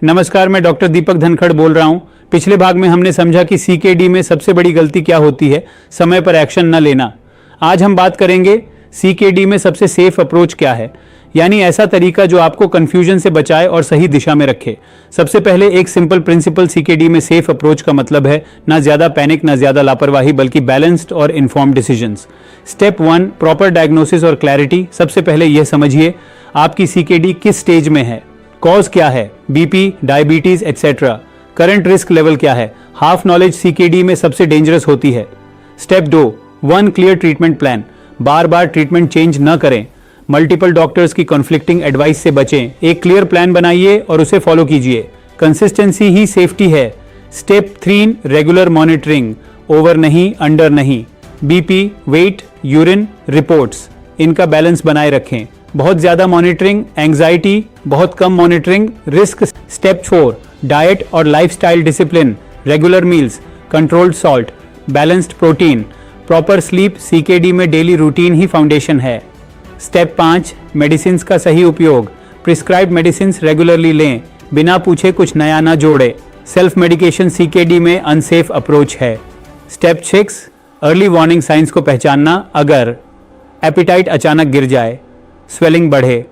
नमस्कार, मैं डॉक्टर दीपक धनखड़ बोल रहा हूँ। पिछले भाग में हमने समझा कि सीकेडी में सबसे बड़ी गलती क्या होती है, समय पर एक्शन न लेना। आज हम बात करेंगे सीकेडी में सबसे सेफ अप्रोच क्या है, यानी ऐसा तरीका जो आपको कंफ्यूजन से बचाए और सही दिशा में रखे। सबसे पहले एक सिंपल प्रिंसिपल सीकेडी में सेफ अप्रोच का मतलब है ना ज्यादा पैनिक ना ज्यादा लापरवाही, बल्कि बैलेंस्ड और informed decisions. Step 1, proper diagnosis और क्लैरिटी। सबसे पहले यह समझिए आपकी सीकेडी किस स्टेज में है, कॉज क्या है, BP, diabetes etcetera, current risk level क्या है। हाफ नॉलेज सीकेडी में सबसे डेंजरस होती है। Step 2, 1 clear treatment plan. बार बार ट्रीटमेंट चेंज न करें, मल्टीपल डॉक्टर्स की कॉन्फ्लिक्टिंग एडवाइस से बचें। एक क्लियर प्लान बनाइए और उसे फॉलो कीजिए। कंसिस्टेंसी ही सेफ्टी है। स्टेप 3, रेगुलर मॉनिटरिंग, ओवर नहीं अंडर नहीं। बीपी, वेट, यूरिन, रिपोर्ट्स, इनका बैलेंस बनाए रखें। बहुत ज्यादा मॉनिटरिंग एंजाइटी, बहुत कम मॉनिटरिंग रिस्क। स्टेप 4, डाइट और lifestyle discipline, regular meals, controlled salt, balanced protein, proper sleep. CKD में डेली रूटीन ही फाउंडेशन है। स्टेप 5, मेडिसिन का सही उपयोग, प्रिस्क्राइब मेडिसिन रेगुलरली लें, बिना पूछे कुछ नया ना जोड़े। सेल्फ मेडिकेशन सीकेडी में अनसेफ अप्रोच है। स्टेप 6, अर्ली वार्निंग साइंस को पहचानना। अगर एपिटाइट अचानक गिर जाए, स्वेलिंग बढ़े,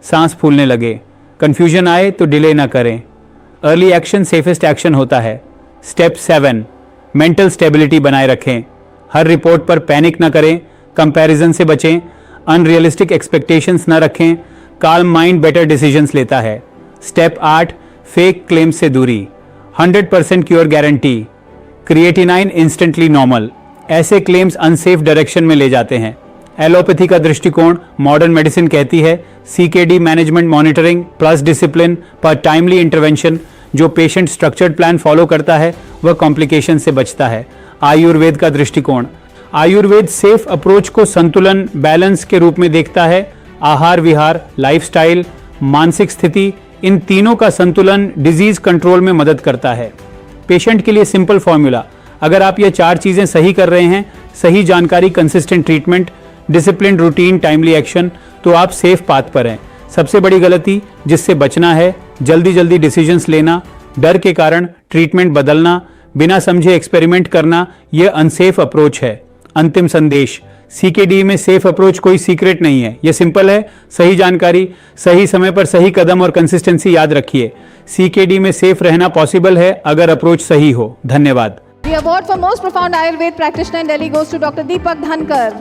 सांस फूलने लगे, कंफ्यूजन आए तो डिले ना करें। अर्ली एक्शन सेफेस्ट एक्शन होता है। स्टेप 7, मेंटल स्टेबिलिटी बनाए रखें, हर रिपोर्ट पर पैनिक ना करें, कंपैरिजन से बचें, अनरियलिस्टिक एक्सपेक्टेशंस ना रखें। काल्म माइंड बेटर डिसीजंस लेता है। स्टेप 8, फेक क्लेम्स से दूरी, 100% cure guarantee, creatinine instantly normal. ऐसे क्लेम्स अनसेफ डायरेक्शन में ले जाते हैं। एलोपैथी का दृष्टिकोण, मॉडर्न मेडिसिन कहती है CKD management monitoring plus discipline पर टाइमली इंटरवेंशन। जो पेशेंट स्ट्रक्चर्ड प्लान फॉलो करता है वह कॉम्प्लिकेशन से बचता है। आयुर्वेद का दृष्टिकोण, आयुर्वेद सेफ अप्रोच को संतुलन, बैलेंस के रूप में देखता है। आहार विहार, लाइफस्टाइल, मानसिक स्थिति, इन तीनों का संतुलन डिजीज कंट्रोल में मदद करता है। पेशेंट के लिए सिंपल फॉर्मूला, अगर आप ये 4 चीजें सही कर रहे हैं, सही जानकारी, consistent treatment, discipline routine, timely action, तो आप सेफ पाथ पर हैं। सबसे बड़ी गलती जिससे बचना है, जल्दी जल्दी डिसीजंस लेना, डर के कारण ट्रीटमेंट बदलना, बिना समझे एक्सपेरिमेंट करना, यह अनसेफ अप्रोच है। अंतिम संदेश, सीकेडी में सेफ अप्रोच कोई सीक्रेट नहीं है, यह सिंपल है। सही जानकारी, सही समय पर सही कदम और कंसिस्टेंसी याद रखिए। सीकेडी में सेफ रहना पॉसिबल है अगर अप्रोच सही हो। धन्यवाद। The award for most profound Ayurveda practitioner in Delhi goes to Dr. Deepak Dhankar.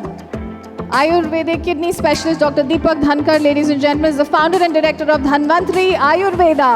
Ayurvedic kidney specialist Dr. Deepak Dhankar, ladies and gentlemen, is the founder and director of Dhanvantri Ayurveda.